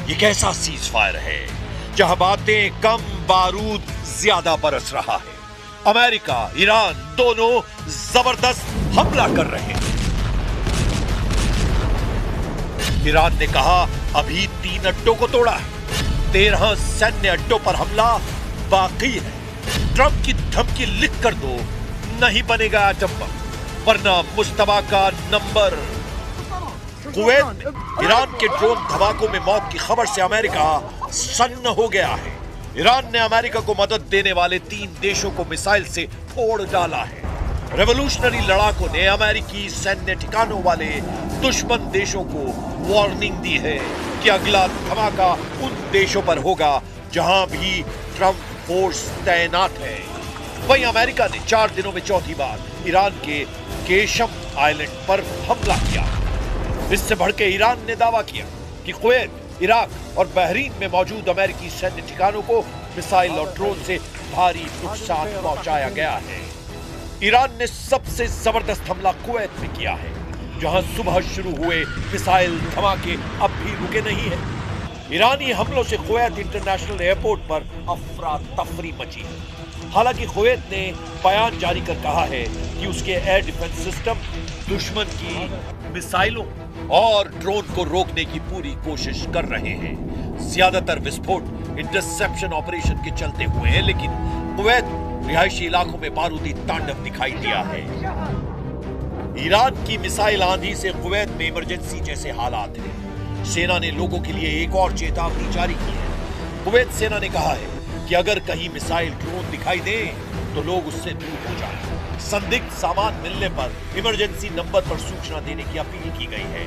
ये कैसा cease fire है जहां बातें कम, बारूद ज्यादा बरस रहा है। अमेरिका, ईरान दोनों जबरदस्त हमला कर रहे हैं। ईरान ने कहा अभी 3 अड्डों को तोड़ा है, 13 सैन्य अड्डों पर हमला बाकी है। ट्रंप की धमकी लिख कर दो, नहीं बनेगा एटम बम, वरना मुश्तबा का नंबर। कुवैत में ईरान के ड्रोन धमाकों में मौत की खबर से अमेरिका सन्न हो गया है। ईरान ने अमेरिका को मदद देने वाले 3 देशों को मिसाइल से फोड़ डाला है। रेवोल्यूशनरी लड़ाकों ने अमेरिकी सैन्य ठिकानों वाले दुश्मन देशों को वार्निंग दी है कि अगला धमाका उन देशों पर होगा जहां भी ट्रंप फोर्स तैनात है। वहीं अमेरिका ने 4 दिनों में चौथी बार ईरान के केशम आइलैंड पर हमला किया। इससे भड़के ईरान ने दावा किया कि कुवैत, इराक और बहरीन में मौजूद अमेरिकी सैन्य ठिकानों को मिसाइल और ड्रोन से भारी नुकसान पहुंचाया गया है। ईरान ने सबसे जबरदस्त हमला कुवैत में किया है, जहां सुबह शुरू हुए मिसाइल धमाके अब भी रुके नहीं है। ईरानी हमलों से कुवैत इंटरनेशनल एयरपोर्ट पर अफरा तफरी मची है। हालांकि कुवैत ने बयान जारी कर कहा है कि उसके एयर डिफेंस सिस्टम दुश्मन की मिसाइलों और ड्रोन को रोकने की पूरी कोशिश कर रहे हैं। ज्यादातर विस्फोट इंटरसेप्शन ऑपरेशन के चलते हुए हैं, लेकिन कुवैत रिहायशी इलाकों में बारूदी तांडव दिखाई दिया है। ईरान की मिसाइल आंधी से कुवैत में इमरजेंसी जैसे हालात हैं। सेना ने लोगों के लिए एक और चेतावनी जारी की है। कुवैत सेना ने कहा है कि अगर कहीं मिसाइल ड्रोन दिखाई दे तो लोग उससे दूर हो जाएं। संदिग्ध सामान मिलने पर इमरजेंसी नंबर पर सूचना देने की अपील की गई है।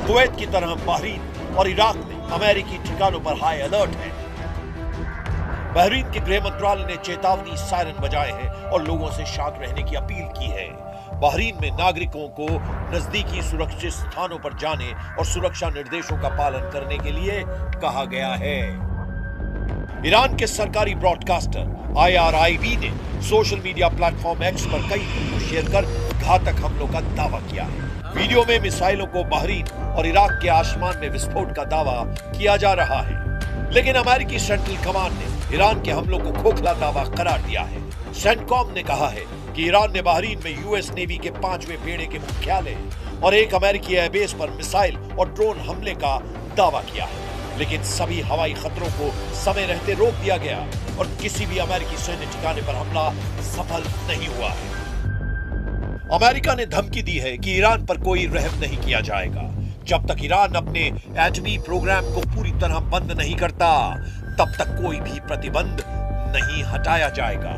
कुवैत की तरह बहरीन और इराक में अमेरिकी ठिकानों पर हाई अलर्ट है। बहरीन के गृह मंत्रालय ने चेतावनी सायरन बजाए हैं और लोगों से शांत रहने की अपील की है। बहरीन में नागरिकों को नजदीकी सुरक्षित स्थानों पर जाने और सुरक्षा निर्देशों का पालन करने के लिए कहा गया है। ईरान के सरकारी ब्रॉडकास्टर IRIB ने सोशल मीडिया प्लेटफॉर्म एक्स पर कई वीडियो शेयर कर घातक हमलों का दावा किया है। वीडियो में मिसाइलों को बहरीन और इराक के आसमान में विस्फोट का दावा किया जा रहा है, लेकिन अमेरिकी सेंट्रल कमांड ने ईरान के हमलों को खोखला दावा करार दिया है। सेंटकॉम ने कहा है कि ईरान ने बहरीन में US नेवी के 5वें बेड़े के मुख्यालय और एक अमेरिकी एयरबेस पर मिसाइल और ड्रोन हमले का दावा किया है, लेकिन सभी हवाई खतरों को समय रहते रोक दिया गया और किसी भी अमेरिकी सैन्य ठिकाने पर हमला सफल नहीं हुआ है। अमेरिका ने धमकी दी है कि ईरान पर कोई रहम नहीं किया जाएगा जब तक ईरान अपने एटमी प्रोग्राम को पूरी तरह बंद नहीं करता, तब तक कोई भी प्रतिबंध नहीं हटाया जाएगा।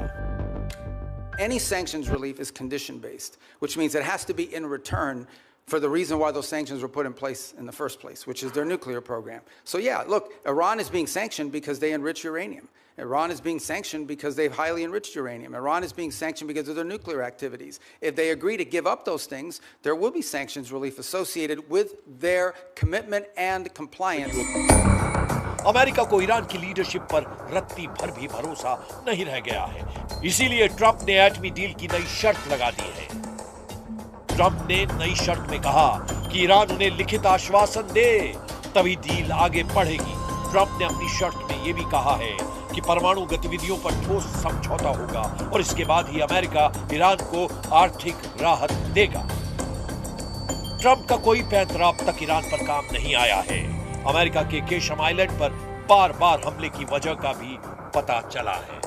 Any sanctions relief is condition based, which means it has to be in return for the reason why those sanctions were put in place in the first place, which is their nuclear program. So yeah, look, Iran is being sanctioned because they enrich uranium. Iran is being sanctioned because they've highly enriched uranium. Iran is being sanctioned because of their nuclear activities. If they agree to give up those things, there will be sanctions relief associated with their commitment and compliance. America को Iran की leadership पर रत्ती भर भी भरोसा नहीं रह गया है। इसीलिए ट्रंप ने एटमी डील की नई शर्त लगा दी है। ट्रंप ने नई शर्त में कहा कि ईरान उन्हें लिखित आश्वासन दे, तभी डील आगे बढ़ेगी। ट्रंप ने अपनी शर्त में यह भी कहा है कि परमाणु गतिविधियों पर ठोस समझौता होगा और इसके बाद ही अमेरिका ईरान को आर्थिक राहत देगा। ट्रंप का कोई पैंतरा अब तक ईरान पर काम नहीं आया है। अमेरिका के केशम आइलैंड पर बार-बार हमले की वजह का भी पता चला है।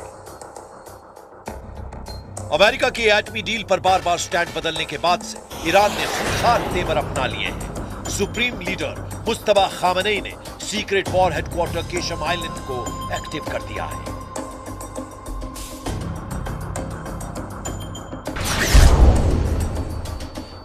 अमेरिका की एटमी डील पर बार-बार स्टैंड बदलने के बाद से ईरान ने खूंखार तेवर अपना लिए हैं। सुप्रीम लीडर मुस्तबा खामनेई ने secret war headquarter Qeshm island को एक्टिव कर दिया है।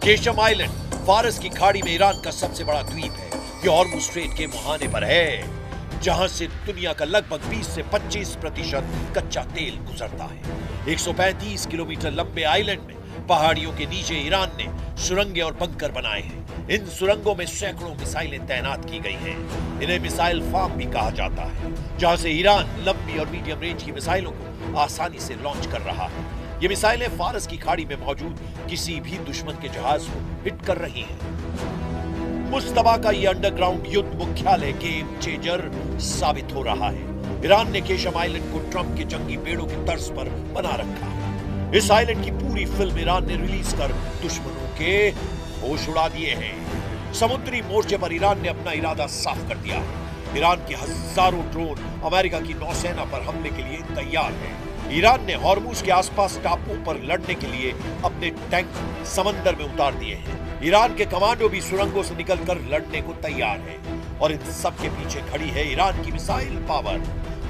केशम आइलैंड फारस की खाड़ी में ईरान का सबसे बड़ा द्वीप है। यह हॉर्मुज़ स्ट्रेट के मुहाने पर है, जहां से दुनिया का लगभग 20 से 25% कच्चा तेल गुजरता है। 135 किलोमीटर लंबे आइलैंड में पहाड़ियों के नीचे ईरान ने सुरंगें और बंकर बनाए हैं। इन सुरंगों में सैकड़ों मिसाइलें तैनात की गई हैं। इन्हें मिसाइल फार्म भी कहा जाता है, जहां से ईरान लंबी और मीडियम रेंज की मिसाइलों को आसानी से लॉन्च कर रहा है। ये मिसाइलें फारस की खाड़ी में मौजूद किसी भी दुश्मन के जहाज को हिट कर रही हैं। मुस्तफा का ये अंडरग्राउंड युद्ध मुख्यालय गेम चेंजर साबित हो रहा है। ईरान ने केशम आइलैंड को ट्रंप के जंगी बेड़ों की तर्ज पर बना रखा है। इस आइलैंड की पूरी फिल्म ईरान ने रिलीज कर दुश्मनों के होश उड़ा दिए हैं। समुद्री मोर्चे पर ईरान ने अपना इरादा साफ कर दिया है। ईरान के हजारों ड्रोन अमेरिका की नौसेना पर हमले के लिए तैयार हैं। ईरान ने हॉर्मुज के आसपास टापुओं पर लड़ने के लिए अपने टैंक समंदर में उतार दिए हैं। ईरान के कमांडो भी सुरंगों से निकलकर लड़ने को तैयार हैं। और इन सब के पीछे खड़ी है ईरान की मिसाइल पावर,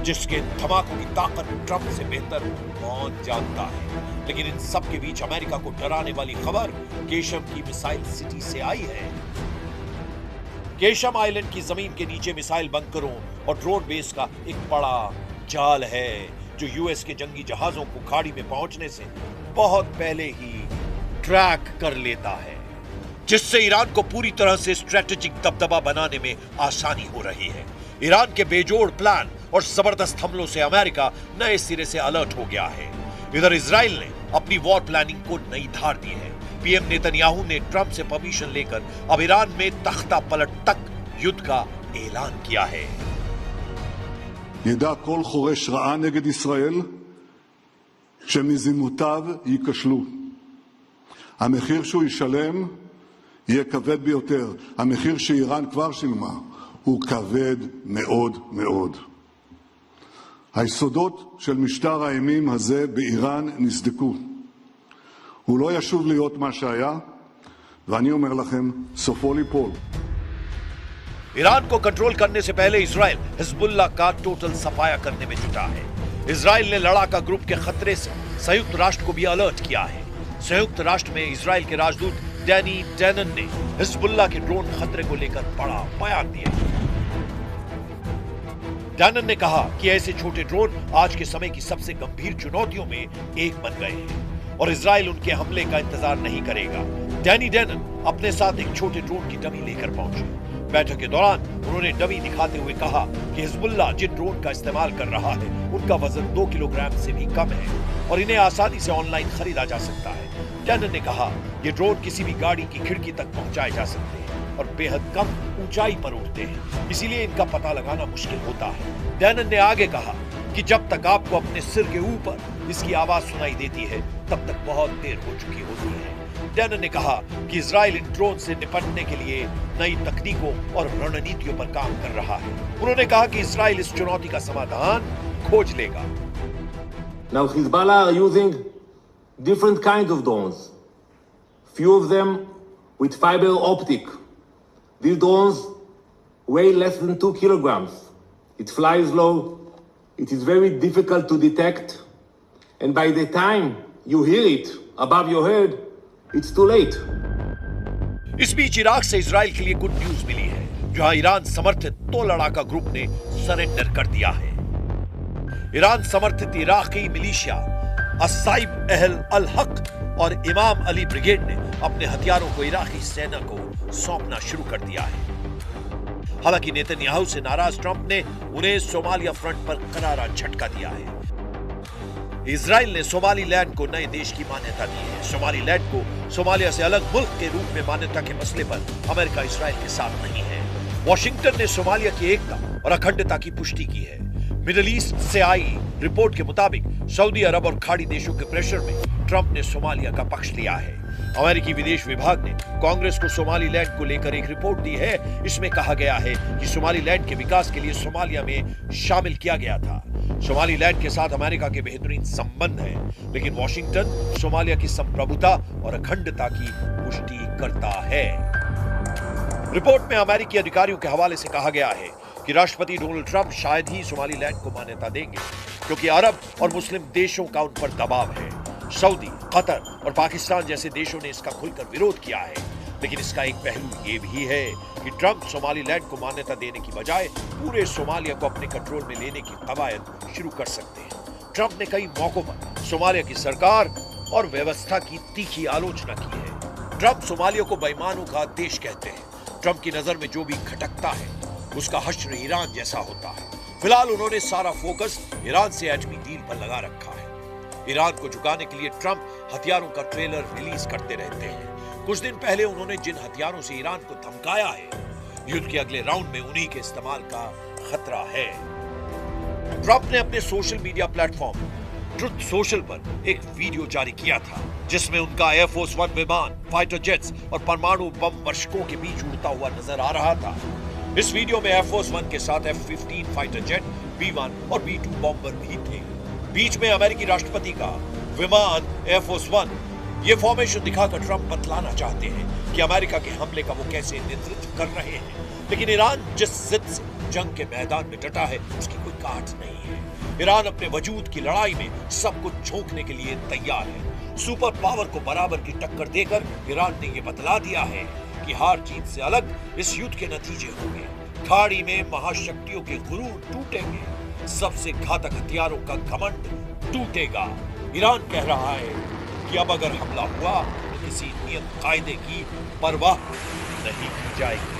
जिसके धमाकों की ताकत ट्रंप से बेहतर कौन जानता है। लेकिन इन सब के बीच अमेरिका को डराने वाली खबर केशम की मिसाइल सिटी से आई है। केशम आइलैंड की जमीन के नीचे मिसाइल बंकरों और ड्रोन बेस का एक बड़ा जाल है, जो यूएस के जंगी जहाजों को खाड़ी में पहुंचने से बहुत पहले ही ट्रैक कर लेता है, जिससे ईरान को पूरी तरह से स्ट्रेटेजिक दबदबा बनाने में आसानी हो रही है। ईरान के बेजोड़ प्लान और जबरदस्त हमलों से अमेरिका नए सिरे से अलर्ट हो गया है। इधर इजराइल ने अपनी वॉर प्लानिंग को नई धार दी है। पीएम नेतन्याहू ने ट्रंप से परमिशन लेकर अब ईरान में तख्ता पलट तक युद्ध का ऐलान किया है। ידע כל חורש רעה נגד ישראל שמזימותיו ייכשלו. המחיר שהוא ישלם יהיה כבד ביותר. המחיר שאיראן כבר שילמה הוא כבד מאוד מאוד. היסודות של משטר האימים הזה באיראן נסדקו. הוא לא ישוב להיות מה שהיה, ואני אומר לכם, סופו ליפול. ईरान को कंट्रोल करने से पहले इजराइल हिजबुल्लाह का टोटल सफाया करने में जुटा है। इजराइल ने लड़ाका ग्रुप के खतरे से संयुक्त राष्ट्र को भी अलर्ट किया है। संयुक्त राष्ट्र में इजराइल के राजदूत डैनी डैनन ने हिजबुल्लाह के ड्रोन खतरे को लेकर बड़ा बयान दिया। डैनन ने कहा कि ऐसे छोटे ड्रोन आज के समय की सबसे गंभीर चुनौतियों में एक बन गए हैं और इजराइल उनके हमले का इंतजार नहीं करेगा। डैनी डैनन अपने साथ एक छोटे ड्रोन की डमी लेकर पहुंचे। बैठक के दौरान उन्होंने डमी दिखाते हुए कहा कि हिजबुल्लाह जिन ड्रोन का इस्तेमाल कर रहा है उनका वजन 2 किलोग्राम से भी कम है और इन्हें आसानी से ऑनलाइन खरीदा जा सकता है। डैनन ने कहा ये ड्रोन किसी भी गाड़ी की खिड़की तक पहुंचाए जा सकते हैं और बेहद कम ऊंचाई पर उड़ते हैं, इसीलिए इनका पता लगाना मुश्किल होता है। डैनन ने आगे कहा कि जब तक आपको अपने सिर के ऊपर इसकी आवाज सुनाई देती है तब तक बहुत देर हो चुकी होती है। डैनन ने कहा कि इजराइल इन ड्रोन से निपटने के लिए नई तकनीकों और रणनीतियों पर काम कर रहा है। उन्होंने कहा कि इजराइल इस चुनौती का समाधान खोज लेगा। Now Hezbollah are using different kinds of drones. Few of them with fiber optic. These drones weigh less than 2 kilograms. It flies low. It is very difficult to detect. And by the time you hear it above your head, it's too late. इस बीच Iraq से Israel के लिए good news मिली है, जहां Iran समर्थित 2 लड़ाका group ने surrender कर दिया है। ईरान समर्थित इराकी मिलिशिया अस्साइब अहल अल हक और इमाम अली ब्रिगेड ने अपने हथियारों को इराकी सेना को सौंपना शुरू कर दिया है। हालांकि नेतन्याहू से नाराज ट्रंप ने उन्हें सोमालिया फ्रंट पर करारा झटका दिया है। इजराइल ने सोमालीलैंड को नए देश की मान्यता दी है। सोमालीलैंड को सोमालिया से अलग मुल्क के रूप में मान्यता के मसले पर अमेरिका इजराइल के साथ नहीं है। वॉशिंगटन ने सोमालिया की एकता और अखंडता की पुष्टि की है। मिडिल ईस्ट से आई रिपोर्ट के मुताबिक सऊदी अरब और खाड़ी देशों के प्रेशर में ट्रंप ने सोमालिया का पक्ष लिया है। अमेरिकी विदेश विभाग ने कांग्रेस को सोमालीलैंड को लेकर एक रिपोर्ट दी है। इसमें कहा गया है कि सोमालीलैंड के विकास के लिए सोमालिया में शामिल किया गया था। सोमालीलैंड के साथ अमेरिका के बेहतरीन संबंध हैं, लेकिन वॉशिंगटन सोमालिया की संप्रभुता और अखंडता की पुष्टि करता है। रिपोर्ट में अमेरिकी अधिकारियों के हवाले से कहा गया है कि राष्ट्रपति डोनाल्ड ट्रंप शायद ही सोमालीलैंड को मान्यता देंगे, क्योंकि अरब और मुस्लिम देशों का उन पर दबाव है। सऊदी, कतर और पाकिस्तान जैसे देशों ने इसका खुलकर विरोध किया है। लेकिन इसका एक पहलू ये भी है कि ट्रंप सोमालीलैंड को मान्यता देने की बजाय पूरे सोमालिया को अपने कंट्रोल में लेने की कवायद शुरू कर सकते हैं। ट्रंप ने कई मौकों पर सोमालिया की सरकार और व्यवस्था की तीखी आलोचना की है। ट्रंप सोमालिया को बेईमानों का देश कहते हैं। ट्रंप की नजर में जो भी खटकता है उसका हश्र ईरान जैसा होता है। फिलहाल उन्होंने सारा फोकस ईरान से एटमी डील पर लगा रखा है। ईरान को झुकाने के लिए ट्रंप हथियारों का ट्रेलर रिलीज करते रहते हैं। कुछ दिन पहले उन्होंने जिन हथियारों से ईरान को धमकाया है, युद्ध के अगले राउंड में उन्हीं के इस्तेमाल का खतरा है। ट्रंप ने अपने social media platform truth social पर एक वीडियो जारी किया था, जिसमें उनका एयरफोर्स वन विमान, फाइटर जेट्स और परमाणु बम वर्षकों के बीच उड़ता हुआ नजर आ रहा था। इस वीडियो में एयरफोर्स वन के साथ F-15 फाइटर जेट, B-1 और B-2 बॉम्बर भी थे। बीच में अमेरिकी राष्ट्रपति का विमान एयरफोर्स वन। ये फॉर्मेशन दिखाकर ट्रंप बतलाना चाहते हैं कि अमेरिका के हमले का वो कैसे नेतृत्व कर रहे हैं। लेकिन ईरान जिस जिद से जंग के मैदान में डटा है, उसकी कोई काट नहीं है। ईरान अपने वजूद की लड़ाई में सब कुछ झोंकने के लिए तैयार है। सुपर पावर को बराबर की टक्कर देकर ईरान ने यह बतला दिया है कि हार जीत से अलग इस युद्ध के नतीजे होंगे। खाड़ी में महाशक्तियों के गुरूर टूटेंगे, सबसे घातक हथियारों का घमंड टूटेगा। ईरान कह रहा है कि अब अगर हमला हुआ तो किसी नियम कायदे की परवाह नहीं की जाएगी।